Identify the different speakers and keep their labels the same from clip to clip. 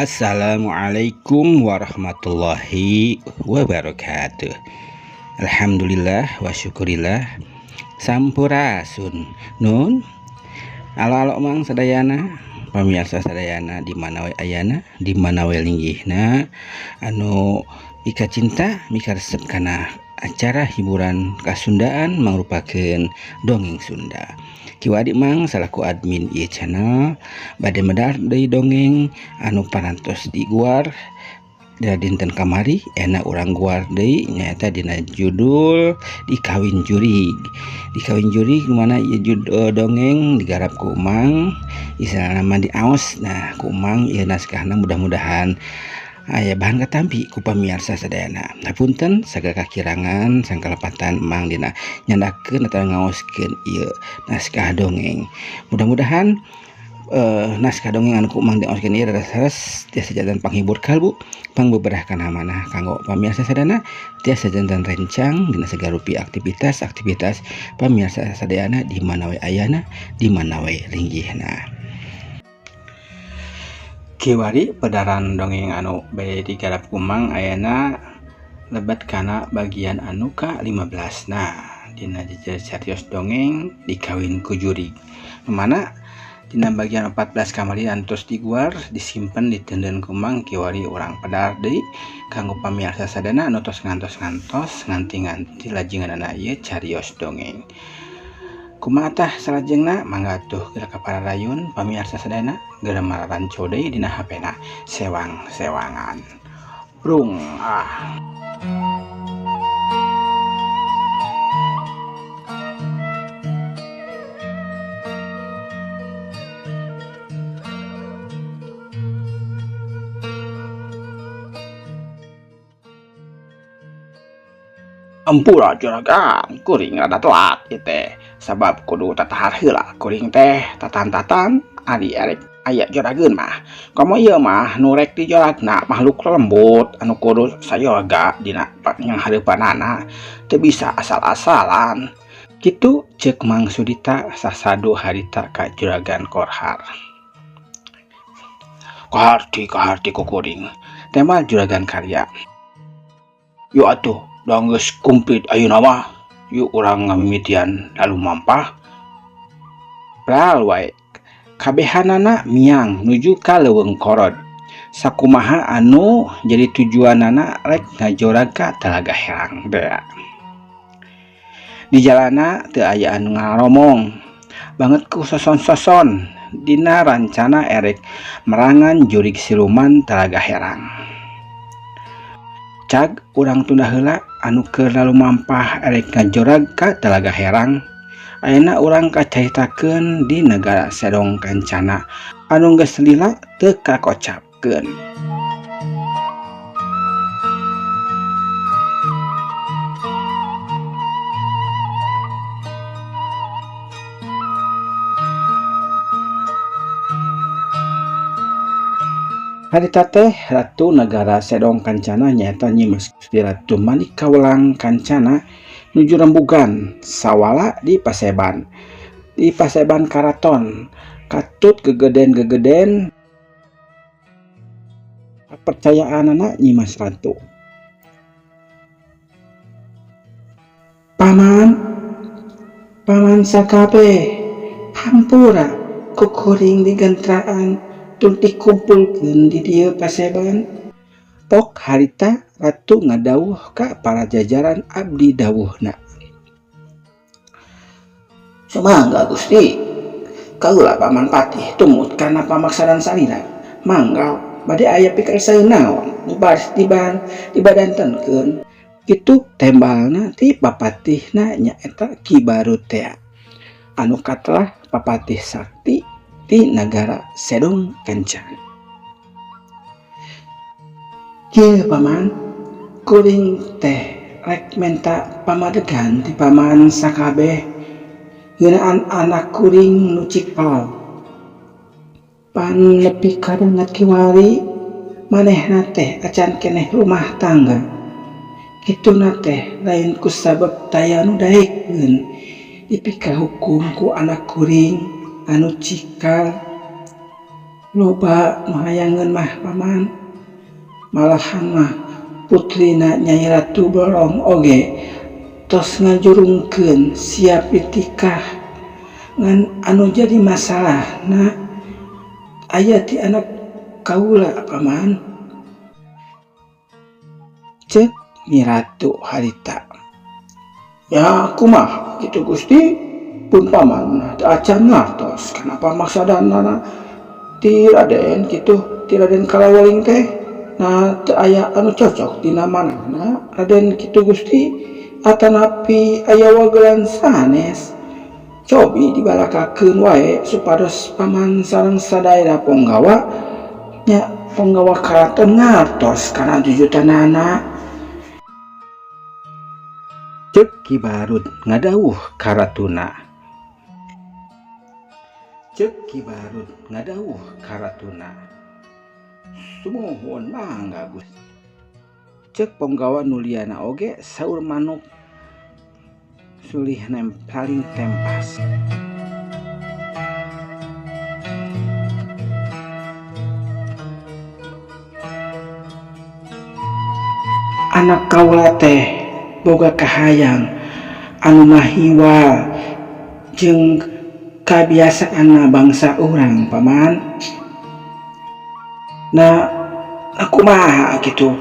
Speaker 1: Assalamualaikum warahmatullahi wabarakatuh. Alhamdulillah wa syukurillah. Sampurasun. Nun. Alo mang sadayana, pamirsa sadayana di mana we ayana, di mana we linggihna, anu ika cinta mika resep kana acara hiburan kasundaan merupakan dongeng Sunda. Kiwadi mang salaku admin ieu channel bade medar deui dongeng anu parantos diguar da dinten kamari enak urang guar deui nyaeta dina judul Dikawin Jurig. Dikawin Jurig mana ieu judul dongeng digarap ku Mang istilahna mah diaos. Nah ku Mang ieu naskahna mudah-mudahan aya bahan katampi ku pamirsa sadayana. Hapunten sagala kakirangan sangkalepatan Mang dina nyandakeun atawa ngaoskeun ieu naskah dongeng. Mudah-mudahan naskah dongeng anu ku Mang diaoskeun ieu raras tiasa janten panghibur kalbu, pangbeberah kana amanah kanggo pamirsa sadayana, tiasa janten rencang dina sagarupi aktivitas pamirsa sadayana di mana we ayana, di mana we linggihna. Kiwari pedaran dongeng anu bae digarap ku Mang ayana lebat kana bagian anu ka-15. Nah, dina cariyos dongeng Dikawin ku Jurig. Mana dina bagian 14 kamari antos diguar disimpen diteuneun ku Mang kiwari urang pedar deui kanggo pamirsa sadayana anu tos ngantos nganti lajenganna ieu cariyos dongeng. Kumaha tah salajengna mangga atuh geura ka pararayun pamirsa sadayana geura mararanco deui dina HP-na sewang-sewangan. Brung Ampura juragan, kuring rada telat ieu teh. Sabab kudu tatahar heula kuring teh tatan-tatan ari arek aya jurageun mah. Komo ieu mah nu rek di joratna makhluk lembut anu kudu sayoga dina hareupanana, teu bisa asal-asalan. Kitu ceuk Mang Sudita sasado harita ka juragan Korhar. Kaharti ku kuring. Tema juragan karya. Yo atuh da geus kumplit ayeuna mah yuk urang ngamimitian lalu mampah pral wae kabehanana miang nuju ka leuweung korod sakumaha anu jadi tujuanana rek ngajorag ka Talaga Herang bea. Di jalana teu aya anu ngaromong banget ku soson-soson dina rancana erek merangan jurig siluman Talaga Herang. Cag urang tunda heula anu keur lalu mampah erek ngajorag ka Talaga Herang. Ayeuna urang kacaritakeun di negara Sedong Kancana anu geus lila teu kakocapkeun. Harita teh ratu negara Sedong Kancana nyaeta Nyi Gusti Ratu Manikawlang Kancana nuju rembugan sawala di Paseban. Di Paseban Karaton katut gegeden kepercayaanana Nyi Mas Ratu. Paman sakabeh hampura kukuring digentraan tun dikumpulkeun di dieu Paseban. Pok harita ratu ngadawuh ka para jajaran abdi dawuhna. Sumangga Gusti, kaula paman patih tumut kana pamaksanan salira. Mangga bade aya pikarsaeun naon nu baris dibadantenkeun. Kitu tembalna ti papatihna nyaeta Ki Barutea anu katelah papatih sakti di negara Sedong Kancana. Kieu paman, kuring teh rek menta pamadegan ti paman sakabeh ngeunaan anak kuring nu cikal. Pan nepi ka deunget kiwari manehna teh acan keneh rumah tangga. Kituna teh lain ku sabab taya nu daekeun dipika hukum ku anak kuring anu cikal
Speaker 2: loba mahayangan mah paman, malahan mah putrina Nyai Ratu Blorong oge tos ngajurungkeun siap ditikah ngan anu jadi masalah na aya ti anak kaula paman, ceuk Nyi Ratu harita. Ya kumaha kitu Gusti, pun paman teu acan ngartos kana pamaksadanana ti Raden kitu, ti Raden Kalawaling teh nah teu aya anu cocok dina manehna Raden kitu Gusti, atanapi aya wagelan sanes cobi dibalakakeun wae supados paman sareng sadaya ponggawa nya ponggawa karaton ngartos kana jujutanana.
Speaker 1: Ceuk Ki Barud ngadawuh ka ratuna. Ceuk Ki Barud ngadawuh ka ratuna. Sumuhun mangga Gusti. Ceuk ponggawa nuliana oge saur manuk sulih paling tempas.
Speaker 2: Anak kaula teh boga kahayang anu mahiwal jeung kabiasaanna bangsa urang paman. Nah kumaha kitu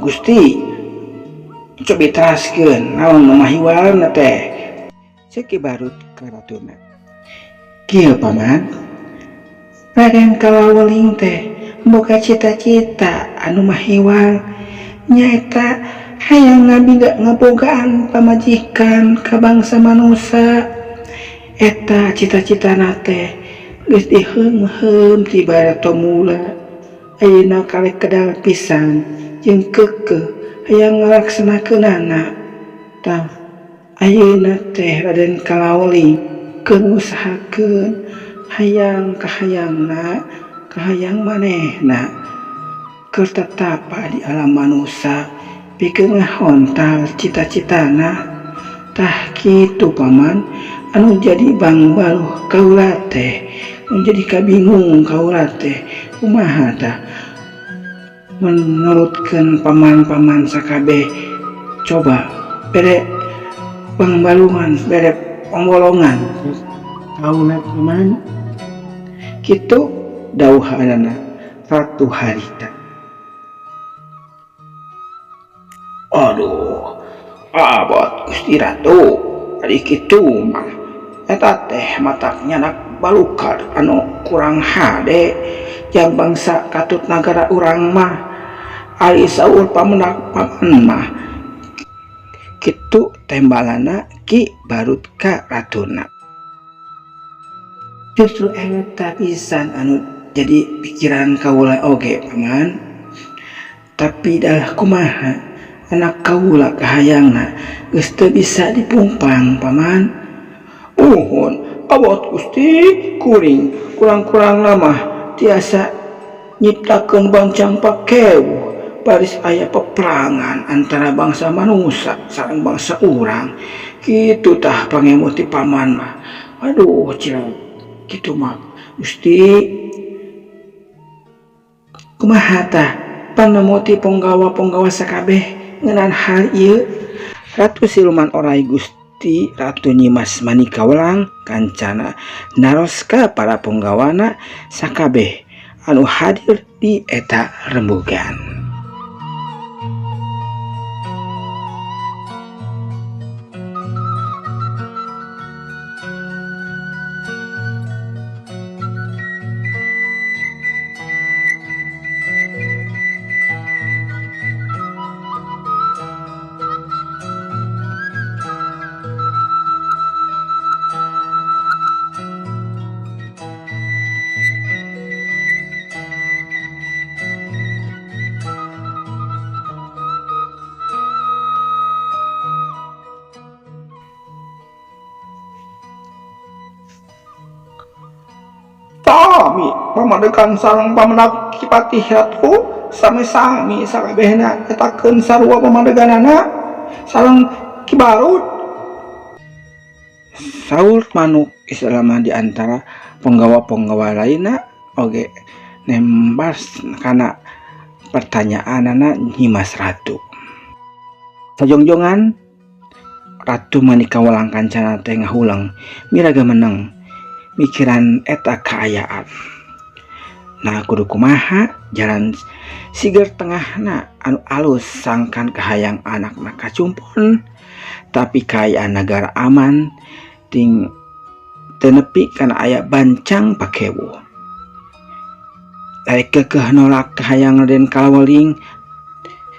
Speaker 2: Gusti, cobi teraskeun naon nu mahiwalna teh.
Speaker 1: Ceuk Ki Barud ka ratuna.
Speaker 2: Kieu paman, Raden Kalawaling teh boga cita-cita anu mahiwal nyaeta hayang ngabogaan pamajikan ka bangsa manusia. Eta cita-citana teh geus diheum-heum ti barato mula, ayeuna kalek kedal pisan jeung keukeuh hayang ngalaksankeunana. Tah ayeuna teh Raden Kalawaling keur ngusahakeun hayang kahayang manehna keur tetapa di alam manusia pikeun ngahontal cita-citana. Tah kitu paman anu jadi bang baluh kaula teh, anu jadi kabingung kaula teh kumaha tah menurutkeun paman-paman sakabeh coba bere pangbalungan bere pangbolongan kaula paman. Kitu dawuhanana Ratu Harita. Aduh, abot Gusti Ratu, ari kitu mah eta teh matak nyanak balukar anu kurang hade yang bangsa katut nagara urang mah ari saur pamendak paman mah kitu tembalana Ki Barud ka ratuna. Justru eta pisan anu jadi pikiran kaula oge paman. Tapi dah kumaha anak kaula kahayangna geus teu bisa dipumpang paman. Uhun abot Gusti, kuring kurang-kurang mah tiasa nyiptakeun bancang pakewuh baris aya peperangan antara bangsa manusia sareng bangsa urang. Kitu tah pangemut ti paman mah. Aduh cilak kitu mah Gusti. Kumaha tah panemu ti ponggawa-ponggawa sakabeh ngeunaan hal ieu? Ratu Siluman Oray Gusti Ratu Nyimas Manikawelang kancana naros ka para ponggawana sakabeh anu hadir di eta rembugan. Sami pamadegan sareng pamendak Kipatih Ratu sami-sami sakabehna nyatakeun sarua pamadeganana sareng Ki Barud. Saur manuk Islam di antara penggawa-penggawa lainna oge nembas karena pertanyaan anak nyimas ratu. Sajongjongan ratu manika walang kancana tengah ulang miraga menang mikiran eta kaayaan. Nah kudu kumaha jalan siger tengahna anu alus sangkan kahayang anakna kacumpon tapi kaayaan negara aman ting tenepi kana aya bancang pakewu. Dari kekeh nolak kahayang Raden Kalawaling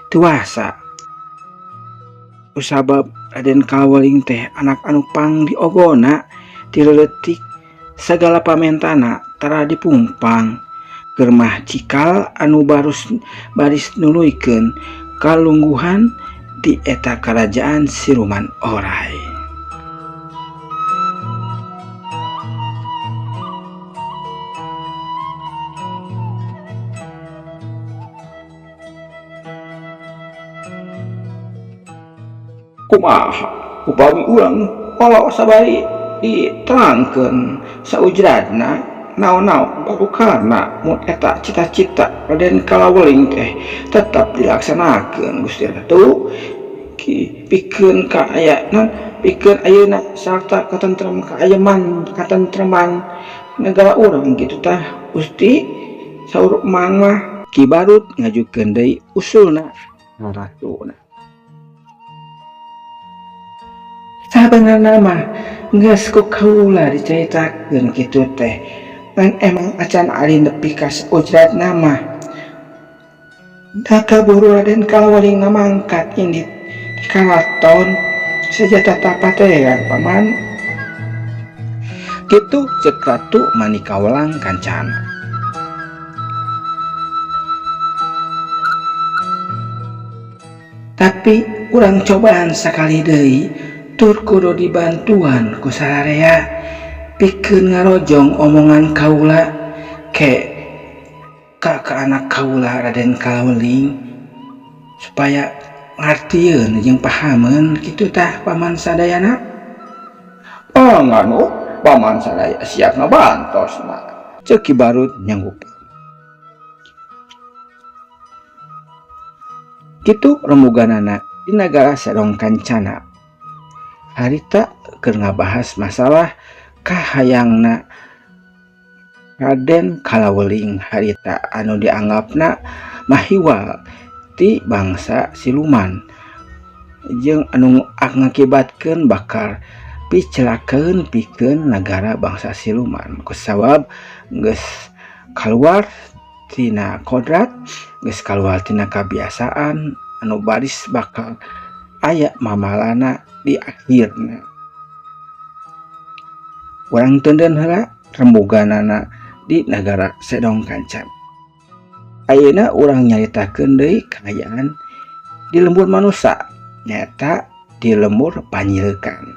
Speaker 2: tuasa usabab Raden Kalawaling teh anak anu pang diogona tileletik segala pamentana tara dipumpang germah cikal anu baris nuluykeun kalungguhan di eta kerajaan Siluman Oray. Kumaha upami urang walau sabari diterangkeun saujradna naon-naon barukarna mun eta cita-cita Raden Kalawaling teh tetap dilaksanakeun Gusti Ratu pikeun pikeun ayeuna sarta katentreman negara urang kitu tah Gusti saur mang mah Ki Barut ngajukeun deui usulna ratuna. Sabenerna mah geus ku kaula dicaritakeun kitu teh ngan emang acan ari nepi ka ujratna mah da kaburu Raden Kalawaling mangkat di karaton saja tatapa teh kan paman. Kitu ceuk ratu manika walang kancana. Tapi urang cobaan sakali deui tur kudu dibantuan ku sararea pikeun ngarojong omongan kaula ke anak kaula Raden Kalawaling supaya ngartieun jeung pahameun kitu tah paman sadayana. Nganu paman sadaya siap ngabantosna ceuk Ki Barut nyanggup. Kitu rembuganana di nagara Sedong Kancana. Harita keur ngabahas masalah kahayangna Raden Kalawaling harita anu dianggapna mahiwal ti bangsa siluman jeung anu ngakibatkeun bakal picelakeun pikeun negara bangsa siluman kusabab geus kaluar tina kodrat geus kaluar tina kabiasaan anu baris bakal aya mamalana di akhirna. Urang teudeun heula rembuganana di negara Sedong Kancana. Ayeuna urang nyaritakeun deui kaayaan di lembur manusia nyata di lembur panyileukan.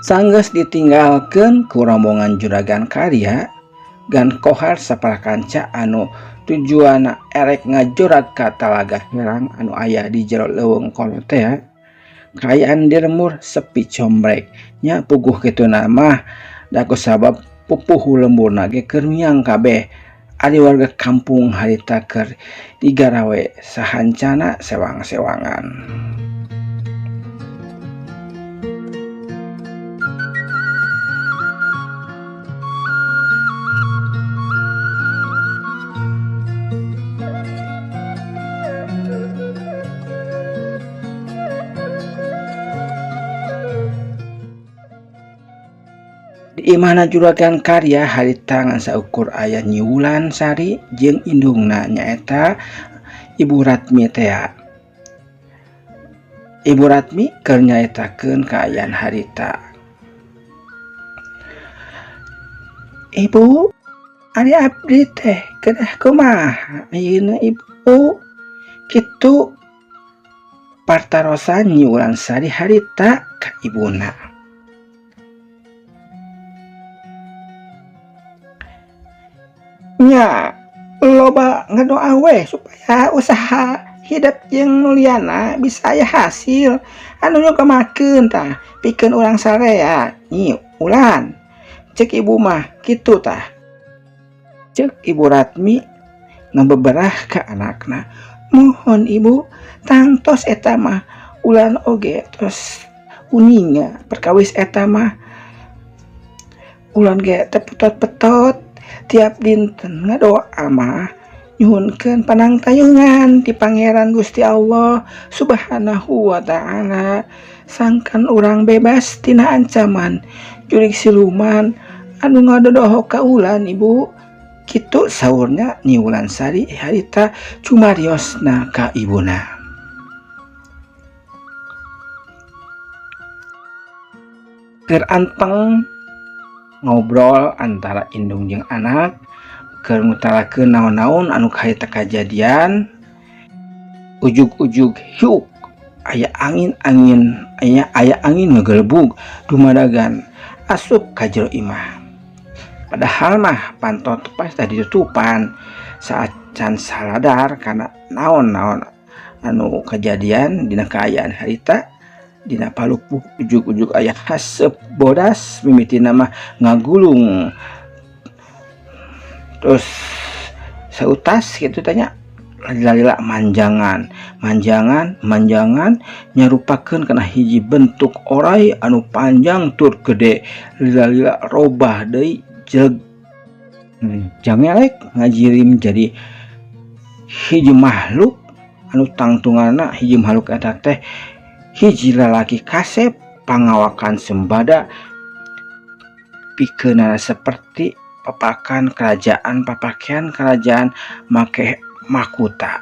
Speaker 2: Sanggeus ditinggalkeun ku rombongan juragan karya gan kohar saparakanca anu tujuanna erek ngajorat ka Talaga Herang anu aya di jero leuweung kono teh kaayaan di lembur sepi combrek nya puguh kitu mah da kusabab pupuh lemburna ge keur miang kabeh ari warga kampung harita keur digarawe sahancana sewang-sewangan. Di mana juragan karya harita ngan saukur aya Nyi Wulan Sari jeung indungna nyaeta Ibu Ratmi teh. Ibu Ratmi keur nyaetakeun kaayaan harita. Ibu, ari abdi teh kedah kumaha ayeuna Ibu? Kitu partarosan Nyi Wulan Sari harita ka ibuna. Nya loba ngadoa we supaya usaha hidup jeung mulyana bisa aya hasil anu nyokamakeun tah pikeun urang sarea Nyi Wulan ceuk ibu mah kitu tah. Cek Ibu Ratmi ngabeberah ka anakna, mohon ibu tangtos eta mah ulan oge tos uninga perkawis eta mah ulan ge teh petot-petot tiap dinten ngadoa mah nyuhunkeun panangtayungan ti Pangeran Gusti Allah Subhanahu wa taala sangkan urang bebas tina ancaman jurig siluman anu ngadodoho ka ulan ibu. Kitu saurnya Nyi Wulansari harita cumariosna ka ibuna. Keur anteng ngobrol antara indung jeung anak, keur ngutarakeun naon-naon anu harita kajadian. Ujug-ujug hiuk aya angin ngagelbug dumadagan asup ka jero imah. Padahal mah pantot pas tadi tutupan saat can saladar karena naon-naon anu kejadian dina kaayaan harita dina palupuk ujug-ujug aya haseup bodas mimitina mah ngagulung terus sautas gitu tanya lila manjangan nyarupakeun kana hiji bentuk orai anu panjang tur gede lila robah deui jeg jangelek ngajirim jadi hiji makhluk anu tangtunganna hiji makhluk eta teh hiji lalaki kasep pangawakan sembada pikeunana seperti papakean kerajaan make mahkota.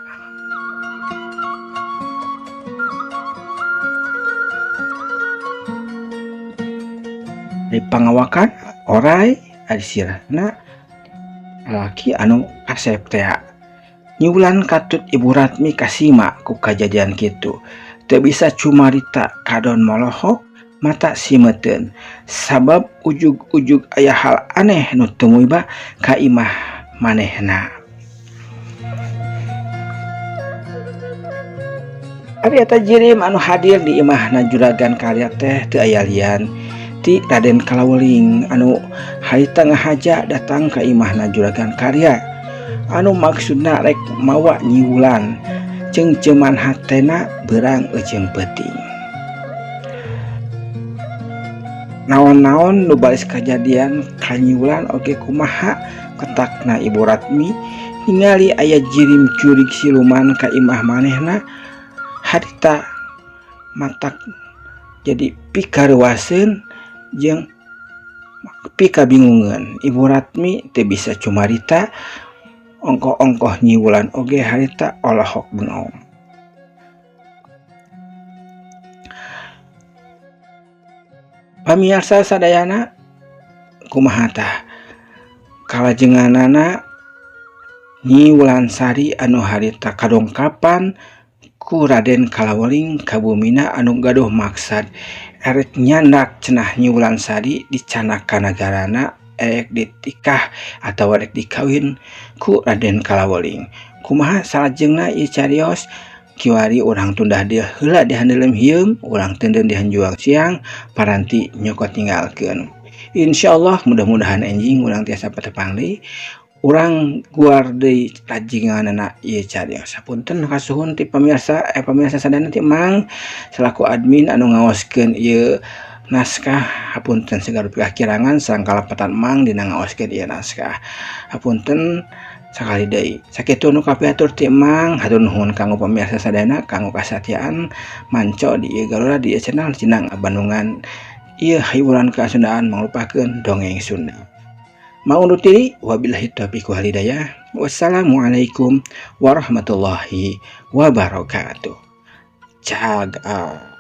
Speaker 2: Di pangawakan orai adi sirahna lalaki anu kasep teh. Nyi Wulan katut Ibu Ratmi kasima ku kajadian kitu. Teu bisa cumarita kadon molohok mata simeteun sabab ujug-ujug aya hal aneh nu teu muiba ka imah manehna. Ari eta jirim anu hadir di imahna Juragan Karya teh teu aya lian ti Raden Kalawuling anu harita ngahaja datang ka imahna Juragan Karya anu maksudna rek mawa Nyi Wulan cengceman hatena beurang ejeng peuting. Naon-naon nu baris kajadian ka Nyi Wulan oge kumaha ketakna Ibu Ratmi ningali aya jirim curig siluman ka imah manehna harita matak jadi pikareuaseun jeung pikabingungan. Ibu Ratmi teu bisa cumarita ongkoh-ongkoh Nyi Wulan oge harita olahok bengong. Pamirsa sadayana kumaha tah kalajenganana Nyi Wulansari anu harita kadongkapan ku Raden Kalawuling kabumina anu gaduh maksad erek nyandak cenah Nyi Wulansari dicanak ka nagarana erek ditikah atawa erek dikawin ku Raden Kalawuling. Kumaha salajengna ieu carios kiwari urang tundah dia heula di handelem hieum urang teudeun di hanjuang siang paranti nyokot tinggalkeun. Insyaallah mudah-mudahan enjing urang tiasa patepang deui urang guar deui lajinganna ieu carios. Sapunten kasuhun ti pamirsa sadayana ti Mang selaku admin anu ngaoskeun ieu naskah. Hapunten segala pikirangan sareng kalapatan Mang dina ngaoskeun ieu naskah. Hapunten sakali deui. Sakitu nu kapiatur ti Mang hatur nuhun kanggo pamirsa sadayana kanggo kasatiaan manco di ieu galura di channel Cinang Bandungan. Ieu hiburan kasundaan mangrupakeun dongeng Sunda. Mau undur diri, wabillahi taufiq wal hidayah. Wassalamualaikum warahmatullahi wabarakatuh. Jaga.